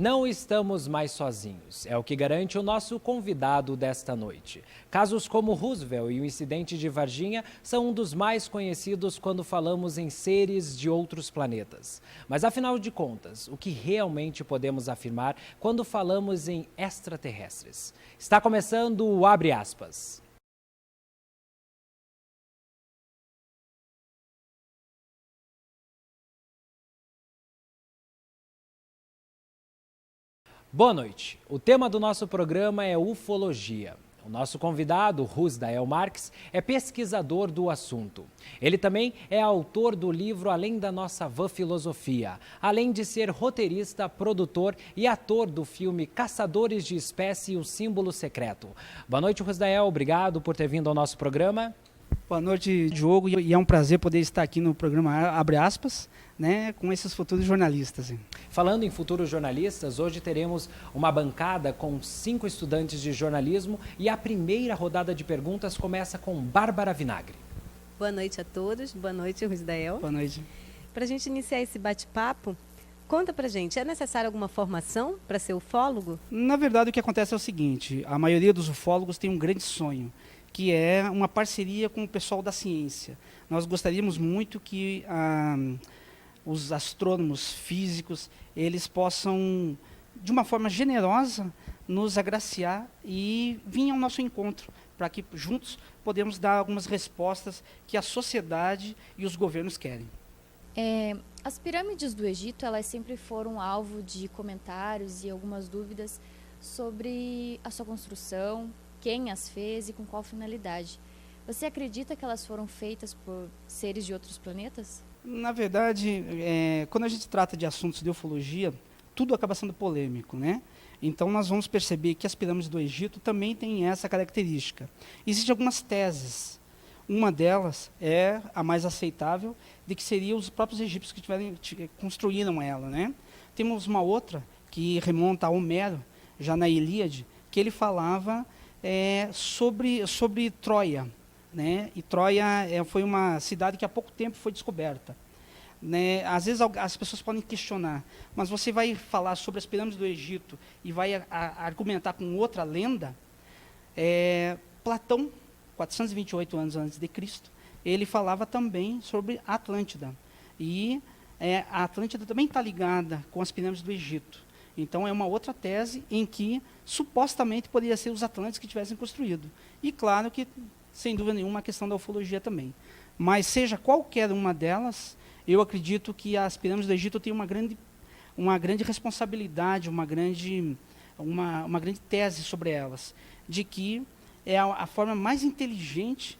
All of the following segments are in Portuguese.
Não estamos mais sozinhos, é o que garante o nosso convidado desta noite. Casos como Roosevelt e o incidente de Varginha são um dos mais conhecidos quando falamos em seres de outros planetas. Mas afinal de contas, o que realmente podemos afirmar quando falamos em extraterrestres? Está começando o Abre Aspas. Boa noite. O tema do nosso programa é ufologia. O nosso convidado, Rusdael Marques, é pesquisador do assunto. Ele também é autor do livro Além da Nossa Vã Filosofia, além de ser roteirista, produtor e ator do filme Caçadores de Espécie e o Símbolo Secreto. Boa noite, Rusdael. Obrigado por ter vindo ao nosso programa. Boa noite, Diogo, e é um prazer poder estar aqui no programa Abre Aspas, né, com esses futuros jornalistas. Falando em futuros jornalistas, hoje teremos uma bancada com 5 estudantes de jornalismo e a primeira rodada de perguntas começa com Bárbara Vinagre. Boa noite a todos, boa noite, Rusdael. Boa noite. Para a gente iniciar esse bate-papo, conta pra gente, é necessária alguma formação para ser ufólogo? Na verdade, o que acontece é o seguinte, a maioria dos ufólogos tem um grande sonho, que é uma parceria com o pessoal da ciência. Nós gostaríamos muito que os astrônomos físicos, eles possam, de uma forma generosa, nos agraciar e vir ao nosso encontro, para que juntos podemos dar algumas respostas que a sociedade e os governos querem. As pirâmides do Egito, elas sempre foram alvo de comentários e algumas dúvidas sobre a sua construção, quem as fez e com qual finalidade. Você acredita que elas foram feitas por seres de outros planetas? Na verdade, quando a gente trata de assuntos de ufologia, tudo acaba sendo polêmico, né? Então nós vamos perceber que as pirâmides do Egito também têm essa característica. Existem algumas teses. Uma delas é a mais aceitável, de que seriam os próprios egípcios que construíram ela, né? Temos uma outra que remonta a Homero, já na Ilíade, que ele falava sobre Troia, né? E Troia foi uma cidade que há pouco tempo foi descoberta, né? Às vezes as pessoas podem questionar, mas você vai falar sobre as pirâmides do Egito e vai argumentar com outra lenda. Platão, 428 anos antes de Cristo, ele falava também sobre a Atlântida. E a Atlântida também está ligada com as pirâmides do Egito. Então, é uma outra tese em que, supostamente, poderia ser os atlantes que tivessem construído. E, claro que, sem dúvida nenhuma, a questão da ufologia também. Mas, seja qualquer uma delas, eu acredito que as pirâmides do Egito têm uma grande responsabilidade, uma grande tese sobre elas, de que é a forma mais inteligente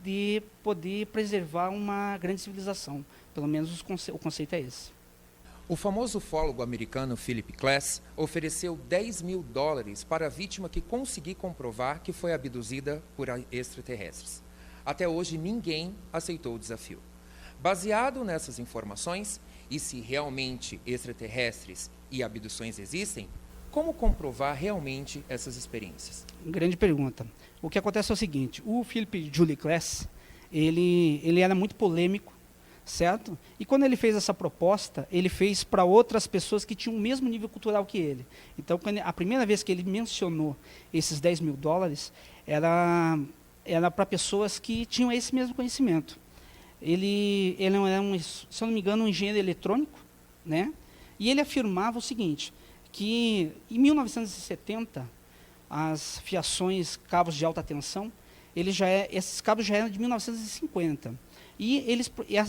de poder preservar uma grande civilização. Pelo menos o conceito é esse. O famoso ufólogo americano Philip Klass ofereceu $10 mil para a vítima que conseguir comprovar que foi abduzida por extraterrestres. Até hoje, ninguém aceitou o desafio. Baseado nessas informações, e se realmente extraterrestres e abduções existem, como comprovar realmente essas experiências? Grande pergunta. O que acontece é o seguinte, o Philip Julius Klass, ele era muito polêmico, certo? E quando ele fez essa proposta, ele fez para outras pessoas que tinham o mesmo nível cultural que ele. Então, a primeira vez que ele mencionou esses $10 mil, era para pessoas que tinham esse mesmo conhecimento. Ele era, se eu não me engano, um engenheiro eletrônico, né? E ele afirmava o seguinte, que em 1970, as fiações, cabos de alta tensão, esses cabos já eram de 1950. E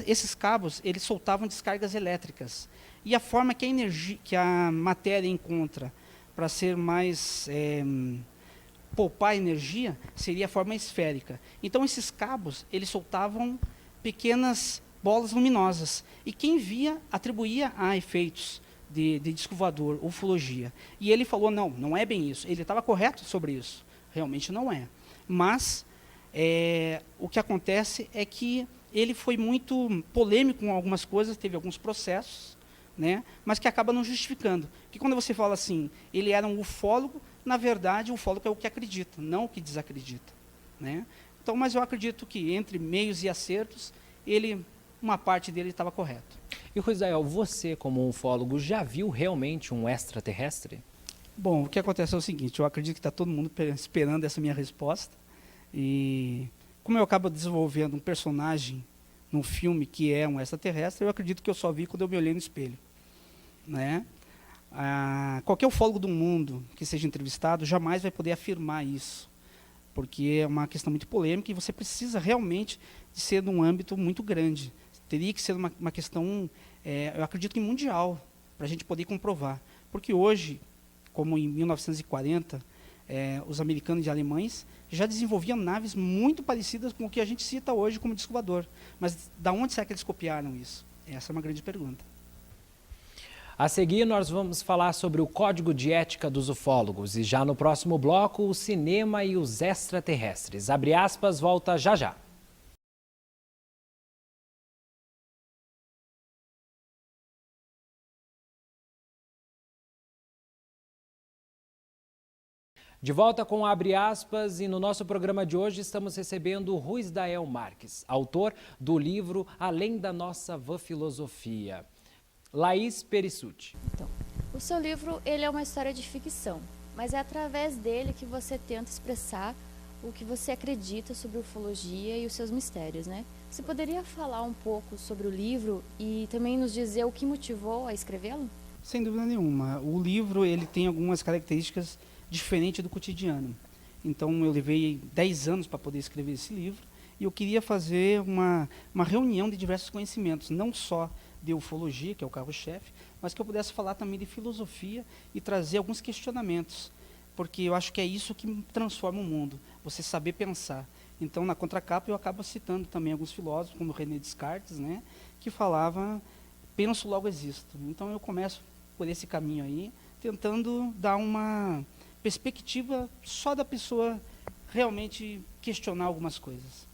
esses cabos, eles soltavam descargas elétricas. E a forma que a matéria encontra para ser mais poupar energia seria a forma esférica. Então esses cabos, eles soltavam pequenas bolas luminosas. E quem via atribuía a efeitos de disco voador, ufologia. E ele falou, não é bem isso. Ele estava correto sobre isso. Realmente não é. Mas o que acontece é que ele foi muito polêmico com algumas coisas, teve alguns processos, né, mas que acaba não justificando. Porque quando você fala assim, ele era um ufólogo, na verdade, o ufólogo é o que acredita, não o que desacredita, né? Então, mas eu acredito que entre meios e acertos, ele uma parte dele estava correto. E Ruizael, você como ufólogo já viu realmente um extraterrestre? Bom, o que acontece é o seguinte, eu acredito que está todo mundo esperando essa minha resposta. E como eu acabo desenvolvendo um personagem no filme que é um extraterrestre, eu acredito que eu só vi quando eu me olhei no espelho, né? Qualquer ufólogo do mundo que seja entrevistado jamais vai poder afirmar isso, porque é uma questão muito polêmica e você precisa realmente de ser num âmbito muito grande. Teria que ser uma questão, eu acredito que mundial, para a gente poder comprovar. Porque hoje, como em 1940, os americanos e alemães já desenvolviam naves muito parecidas com o que a gente cita hoje como disco voador. Mas da onde será que eles copiaram isso? Essa é uma grande pergunta. A seguir, nós vamos falar sobre o Código de Ética dos Ufólogos e já no próximo bloco, o cinema e os extraterrestres. Abre aspas, volta já já. De volta com Abre Aspas e no nosso programa de hoje estamos recebendo Ruizael Marques, autor do livro Além da Nossa Vã Filosofia. Laís Perissuti. Então, o seu livro ele é uma história de ficção, mas é através dele que você tenta expressar o que você acredita sobre ufologia e os seus mistérios, né? Você poderia falar um pouco sobre o livro e também nos dizer o que motivou a escrevê-lo? Sem dúvida nenhuma. O livro ele tem algumas características diferentes do cotidiano. Então eu levei 10 anos para poder escrever esse livro e eu queria fazer uma reunião de diversos conhecimentos, não só de ufologia, que é o carro-chefe, mas que eu pudesse falar também de filosofia e trazer alguns questionamentos, porque eu acho que é isso que transforma o mundo, você saber pensar. Então, na contracapa, eu acabo citando também alguns filósofos, como René Descartes, né, que falava, penso, logo existo. Então, eu começo por esse caminho aí, tentando dar uma perspectiva só da pessoa realmente questionar algumas coisas.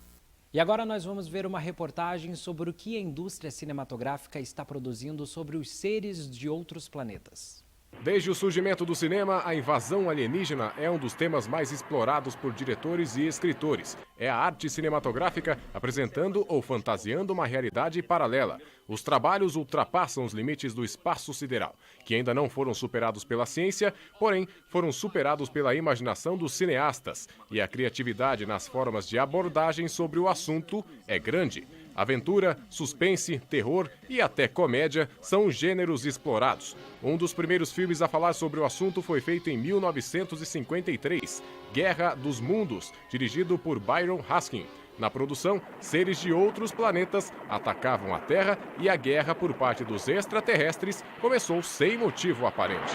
E agora nós vamos ver uma reportagem sobre o que a indústria cinematográfica está produzindo sobre os seres de outros planetas. Desde o surgimento do cinema, a invasão alienígena é um dos temas mais explorados por diretores e escritores. É a arte cinematográfica apresentando ou fantasiando uma realidade paralela. Os trabalhos ultrapassam os limites do espaço sideral, que ainda não foram superados pela ciência, porém foram superados pela imaginação dos cineastas. E a criatividade nas formas de abordagem sobre o assunto é grande. Aventura, suspense, terror e até comédia são os gêneros explorados. Um dos primeiros filmes a falar sobre o assunto foi feito em 1953, Guerra dos Mundos, dirigido por Byron Haskin. Na produção, seres de outros planetas atacavam a Terra e a guerra por parte dos extraterrestres começou sem motivo aparente.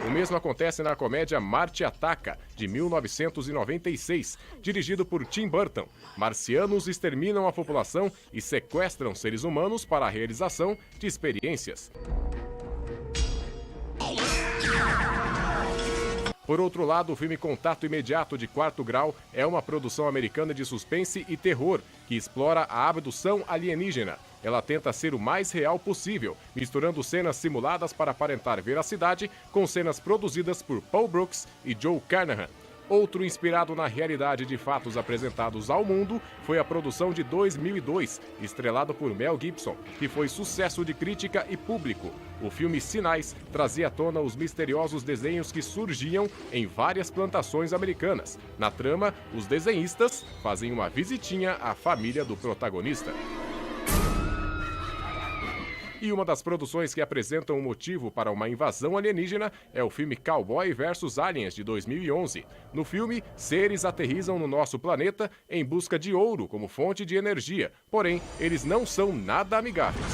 O mesmo acontece na comédia Marte Ataca, de 1996, dirigido por Tim Burton. Marcianos exterminam a população e sequestram seres humanos para a realização de experiências. Por outro lado, o filme Contato Imediato de Quarto Grau é uma produção americana de suspense e terror que explora a abdução alienígena. Ela tenta ser o mais real possível, misturando cenas simuladas para aparentar veracidade com cenas produzidas por Paul Brooks e Joe Carnahan. Outro inspirado na realidade de fatos apresentados ao mundo foi a produção de 2002, estrelado por Mel Gibson, que foi sucesso de crítica e público. O filme Sinais trazia à tona os misteriosos desenhos que surgiam em várias plantações americanas. Na trama, os desenhistas fazem uma visitinha à família do protagonista. E uma das produções que apresentam um motivo para uma invasão alienígena é o filme Cowboy vs Aliens, de 2011. No filme, seres aterrissam no nosso planeta em busca de ouro como fonte de energia. Porém, eles não são nada amigáveis.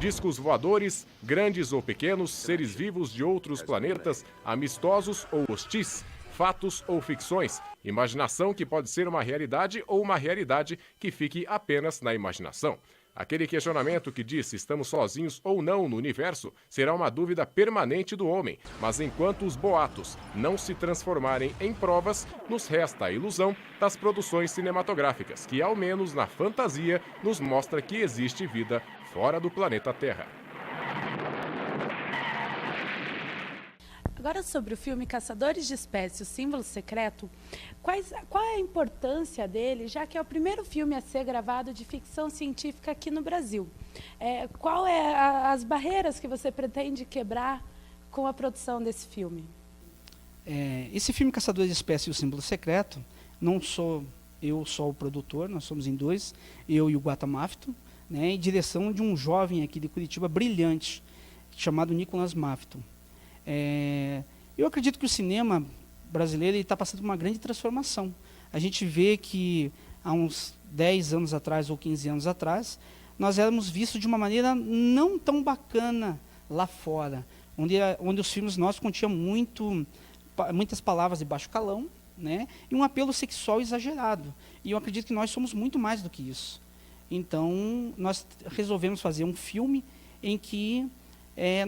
Discos voadores, grandes ou pequenos, seres vivos de outros planetas, amistosos ou hostis, fatos ou ficções, imaginação que pode ser uma realidade ou uma realidade que fique apenas na imaginação. Aquele questionamento que diz se estamos sozinhos ou não no universo será uma dúvida permanente do homem, mas enquanto os boatos não se transformarem em provas, nos resta a ilusão das produções cinematográficas, que ao menos na fantasia nos mostra que existe vida fora do planeta Terra. Agora sobre o filme Caçadores de Espécies, o Símbolo Secreto, qual é a importância dele, já que é o primeiro filme a ser gravado de ficção científica aqui no Brasil? Qual é as barreiras que você pretende quebrar com a produção desse filme? Esse filme Caçadores de Espécies e o Símbolo Secreto, não sou eu só o produtor, nós somos em dois, eu e o Guata Mafton, né, em direção de um jovem aqui de Curitiba brilhante, chamado Nicolas Mafton. Eu acredito que o cinema brasileiro está passando por uma grande transformação. A gente vê que há uns 10 anos atrás ou 15 anos atrás, nós éramos vistos de uma maneira não tão bacana lá fora, onde os filmes nossos continham muitas palavras de baixo calão, né, e um apelo sexual exagerado. E eu acredito que nós somos muito mais do que isso. Então, nós resolvemos fazer um filme em que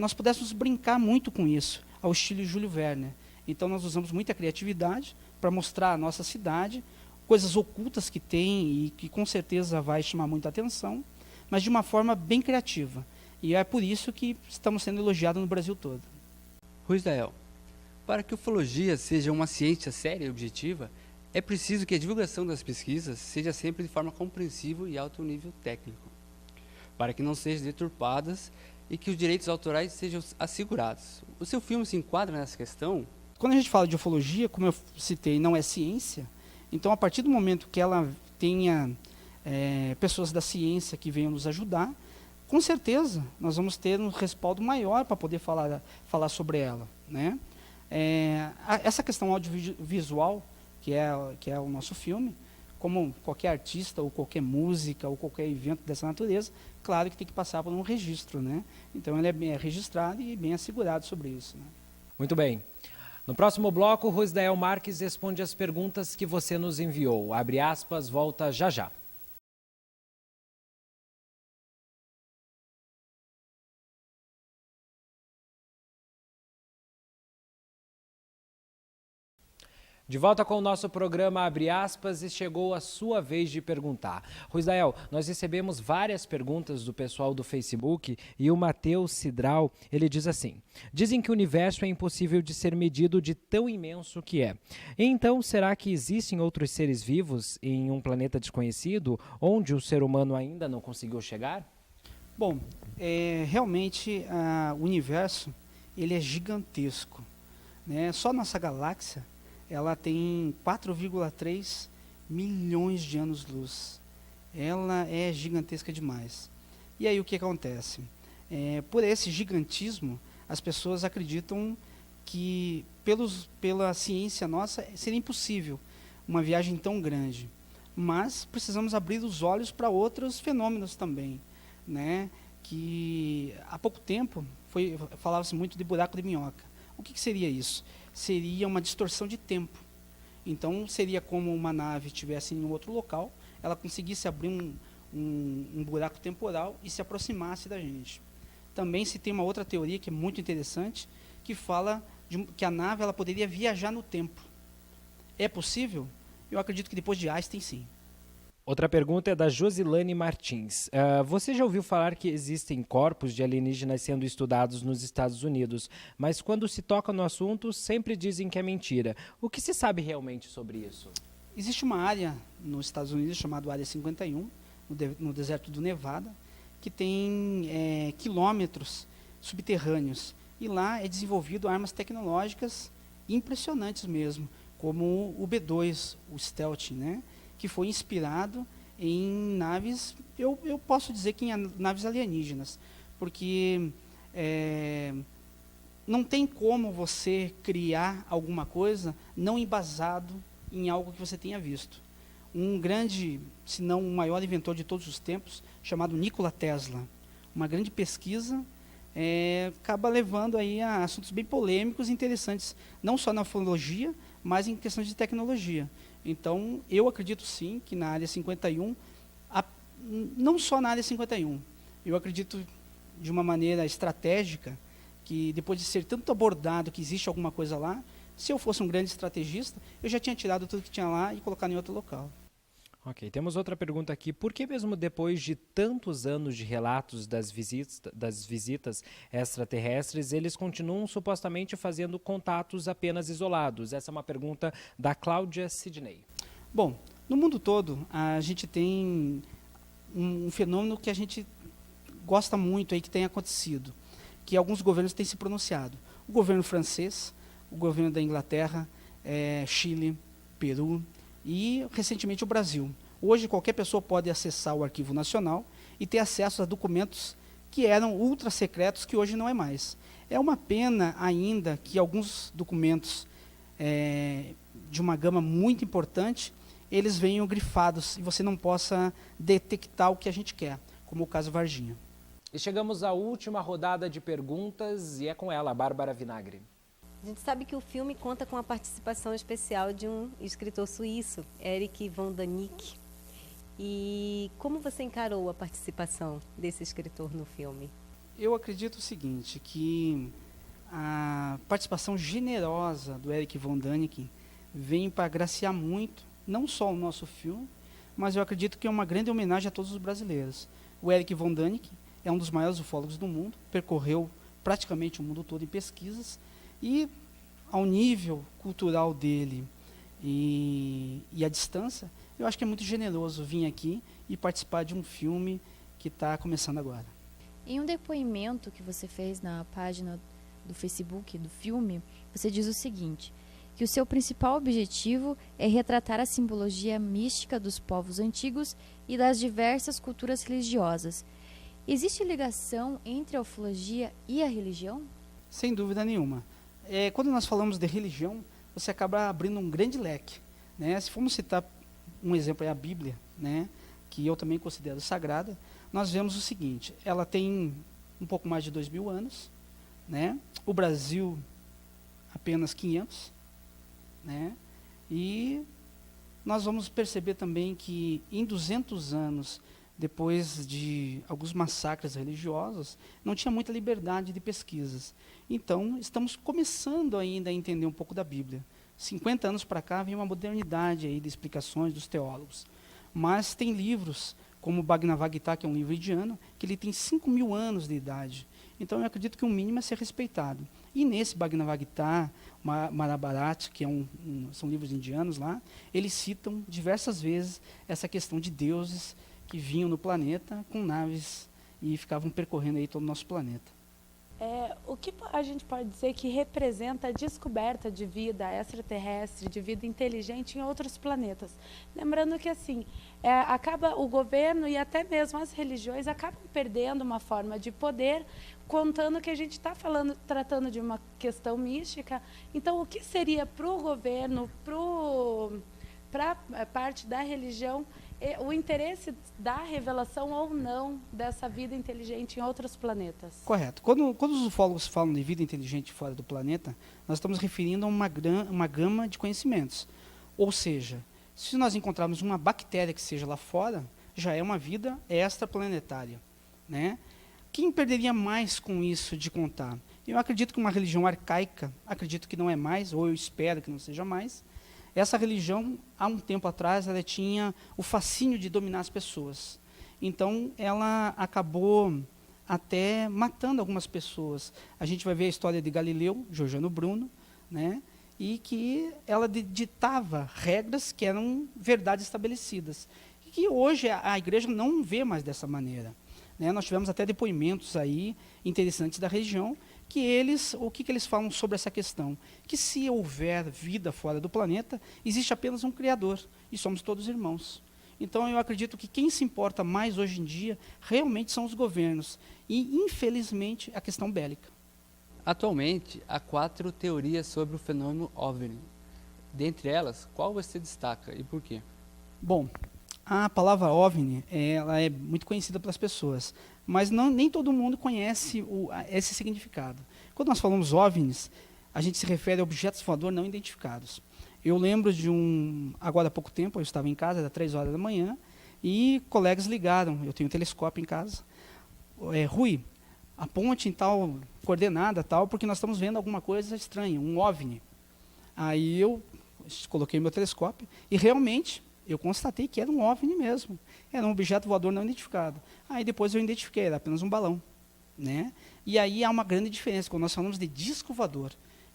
nós pudéssemos brincar muito com isso, ao estilo Júlio Verne. Então, nós usamos muita criatividade para mostrar a nossa cidade, coisas ocultas que tem e que com certeza vai chamar muita atenção, mas de uma forma bem criativa. E é por isso que estamos sendo elogiados no Brasil todo. Ruisdael, para que a ufologia seja uma ciência séria e objetiva, é preciso que a divulgação das pesquisas seja sempre de forma compreensível e alto nível técnico, para que não sejam deturpadas e que os direitos autorais sejam assegurados. O seu filme se enquadra nessa questão? Quando a gente fala de ufologia, como eu citei, não é ciência, então a partir do momento que ela tenha pessoas da ciência que venham nos ajudar, com certeza nós vamos ter um respaldo maior para poder falar sobre ela, né? Essa questão audiovisual, que é o nosso filme, como qualquer artista ou qualquer música ou qualquer evento dessa natureza, claro que tem que passar por um registro, né? Então ele é bem registrado e bem assegurado sobre isso, né? Muito bem. No próximo bloco, Ruisdael Marques responde as perguntas que você nos enviou. Abre aspas, volta já já. De volta com o nosso programa Abre Aspas e chegou a sua vez de perguntar. Ruisdael, nós recebemos várias perguntas do pessoal do Facebook e o Matheus Cidral, ele diz assim: dizem que o universo é impossível de ser medido de tão imenso que é. Então, será que existem outros seres vivos em um planeta desconhecido, onde o ser humano ainda não conseguiu chegar? Bom, realmente o universo ele é gigantesco, né? Só nossa galáxia ela tem 4,3 milhões de anos-luz. Ela é gigantesca demais. E aí o que acontece? Por esse gigantismo, as pessoas acreditam que, pela ciência nossa, seria impossível uma viagem tão grande. Mas precisamos abrir os olhos para outros fenômenos também, né? Que há pouco tempo falava-se muito de buraco de minhoca. O que seria isso? Seria uma distorção de tempo. Então, seria como uma nave estivesse em outro local, ela conseguisse abrir um buraco temporal e se aproximasse da gente. Também se tem uma outra teoria que é muito interessante, que fala que a nave ela poderia viajar no tempo. É possível? Eu acredito que depois de Einstein, sim. Outra pergunta é da Josilane Martins. Você já ouviu falar que existem corpos de alienígenas sendo estudados nos Estados Unidos, mas quando se toca no assunto, sempre dizem que é mentira. O que se sabe realmente sobre isso? Existe uma área nos Estados Unidos chamada Área 51, no deserto do Nevada, que tem quilômetros subterrâneos. E lá é desenvolvido armas tecnológicas impressionantes mesmo, como o B-2, o Stealth, né? Que foi inspirado em naves, eu posso dizer que em naves alienígenas, porque não tem como você criar alguma coisa não embasado em algo que você tenha visto. Um grande, se não o maior inventor de todos os tempos, chamado Nikola Tesla, uma grande pesquisa acaba levando aí a assuntos bem polêmicos e interessantes, não só na ufologia, mas em questões de tecnologia. Então, eu acredito sim que na área 51, não só na área 51, eu acredito de uma maneira estratégica, que depois de ser tanto abordado que existe alguma coisa lá, se eu fosse um grande estrategista, eu já tinha tirado tudo que tinha lá e colocado em outro local. Ok, temos outra pergunta aqui. Por que mesmo depois de tantos anos de relatos das visitas extraterrestres, eles continuam supostamente fazendo contatos apenas isolados? Essa é uma pergunta da Cláudia Sidney. Bom, no mundo todo, a gente tem um fenômeno que a gente gosta muito aí que tem acontecido, que alguns governos têm se pronunciado. O governo francês, o governo da Inglaterra, Chile, Peru e, recentemente, o Brasil. Hoje, qualquer pessoa pode acessar o Arquivo Nacional e ter acesso a documentos que eram ultra secretos, que hoje não é mais. É uma pena ainda que alguns documentos de uma gama muito importante, eles venham grifados e você não possa detectar o que a gente quer, como o caso Varginha. E chegamos à última rodada de perguntas e é com ela, Bárbara Vinagre. A gente sabe que o filme conta com a participação especial de um escritor suíço, Erich von Däniken. E como você encarou a participação desse escritor no filme? Eu acredito o seguinte, que a participação generosa do Erich von Däniken vem para agraciar muito, não só o nosso filme, mas eu acredito que é uma grande homenagem a todos os brasileiros. O Erich von Däniken é um dos maiores ufólogos do mundo, percorreu praticamente o mundo todo em pesquisas, e ao nível cultural dele e a distância, eu acho que é muito generoso vir aqui e participar de um filme que está começando agora. Em um depoimento que você fez na página do Facebook do filme, você diz o seguinte, que o seu principal objetivo é retratar a simbologia mística dos povos antigos e das diversas culturas religiosas. Existe ligação entre a ufologia e a religião? Sem dúvida nenhuma. Quando nós falamos de religião, você acaba abrindo um grande leque, né? Se formos citar um exemplo, é a Bíblia, né? Que eu também considero sagrada, nós vemos o seguinte, ela tem um pouco mais de 2000 anos, né? O Brasil apenas 500, né? E nós vamos perceber também que em 200 anos, depois de alguns massacres religiosos, não tinha muita liberdade de pesquisas. Então, estamos começando ainda a entender um pouco da Bíblia. 50 anos para cá vem uma modernidade aí de explicações dos teólogos. Mas tem livros, como o Bhagavad Gita, que é um livro indiano, que ele tem 5.000 anos de idade. Então, eu acredito que o mínimo é ser respeitado. E nesse Bhagavad Gita, Mahabharata, que são livros indianos lá, eles citam diversas vezes essa questão de deuses que vinham no planeta com naves e ficavam percorrendo aí todo o nosso planeta. O que a gente pode dizer que representa a descoberta de vida extraterrestre, de vida inteligente em outros planetas? Lembrando que assim, acaba o governo e até mesmo as religiões acabam perdendo uma forma de poder, contando que a gente está tratando de uma questão mística. Então, o que seria para o governo, para a parte da religião, o interesse da revelação ou não dessa vida inteligente em outros planetas? Correto. Quando os ufólogos falam de vida inteligente fora do planeta, nós estamos referindo a uma gama de conhecimentos. Ou seja, se nós encontrarmos uma bactéria que seja lá fora, já é uma vida extraplanetária, né? Quem perderia mais com isso de contar? Eu acredito que uma religião arcaica, acredito que não é mais, ou eu espero que não seja mais. Essa religião, há um tempo atrás, ela tinha o fascínio de dominar as pessoas. Então, ela acabou até matando algumas pessoas. A gente vai ver a história de Galileu, Giordano Bruno, né? E que ela ditava regras que eram verdades estabelecidas. E que hoje a igreja não vê mais dessa maneira, né? Nós tivemos até depoimentos aí interessantes da região, que o que eles falam sobre essa questão? Que se houver vida fora do planeta, existe apenas um Criador, e somos todos irmãos. Então, eu acredito que quem se importa mais hoje em dia, realmente são os governos, e, infelizmente, a questão bélica. Atualmente, há 4 teorias sobre o fenômeno OVNI. Dentre elas, qual você destaca e por quê? Bom, a palavra OVNI, ela é muito conhecida pelas pessoas, mas nem todo mundo conhece esse significado. Quando nós falamos OVNIs, a gente se refere a objetos voadores não identificados. Eu lembro de agora há pouco tempo, eu estava em casa, era 3 horas da manhã, e colegas ligaram, eu tenho um telescópio em casa, Rui, aponte em tal coordenada, tal, porque nós estamos vendo alguma coisa estranha, um OVNI. Aí eu coloquei meu telescópio, e realmente Eu constatei que era um OVNI mesmo. Era um objeto voador não identificado. Aí depois eu identifiquei, era apenas um balão. Né? E aí há uma grande diferença, quando nós falamos de disco voador,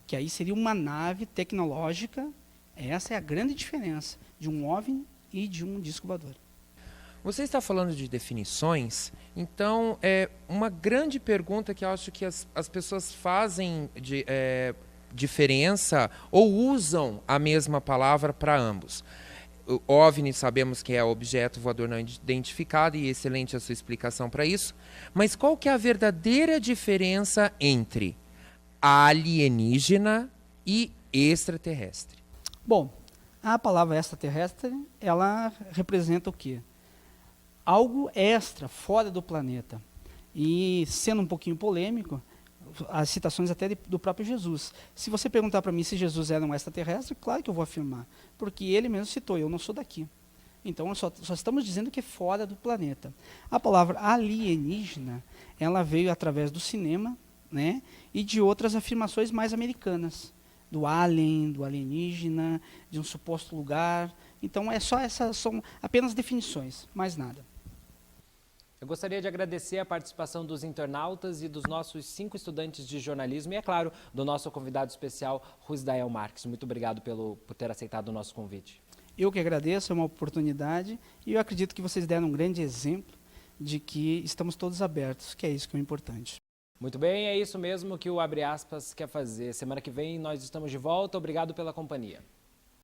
que aí seria uma nave tecnológica, essa é a grande diferença de um OVNI e de um disco voador. Você está falando de definições, então é uma grande pergunta que eu acho que as pessoas fazem diferença ou usam a mesma palavra para ambos. O OVNI sabemos que é objeto voador não identificado e excelente a sua explicação para isso, mas qual que é a verdadeira diferença entre alienígena e extraterrestre? Bom, a palavra extraterrestre, ela representa o quê? Algo extra, fora do planeta. E, sendo um pouquinho polêmico, as citações até do próprio Jesus. Se você perguntar para mim se Jesus era um extraterrestre, claro que eu vou afirmar, porque ele mesmo citou, eu não sou daqui. Então, só estamos dizendo que é fora do planeta. A palavra alienígena, ela veio através do cinema, né, e de outras afirmações mais americanas, do alien, do alienígena, de um suposto lugar. Então, são apenas definições, mais nada. Eu gostaria de agradecer a participação dos internautas e dos nossos 5 estudantes de jornalismo e, é claro, do nosso convidado especial, Rusdael Marques. Muito obrigado por ter aceitado o nosso convite. Eu que agradeço, é uma oportunidade e eu acredito que vocês deram um grande exemplo de que estamos todos abertos, que é isso que é importante. Muito bem, é isso mesmo que o Abre Aspas quer fazer. Semana que vem nós estamos de volta. Obrigado pela companhia.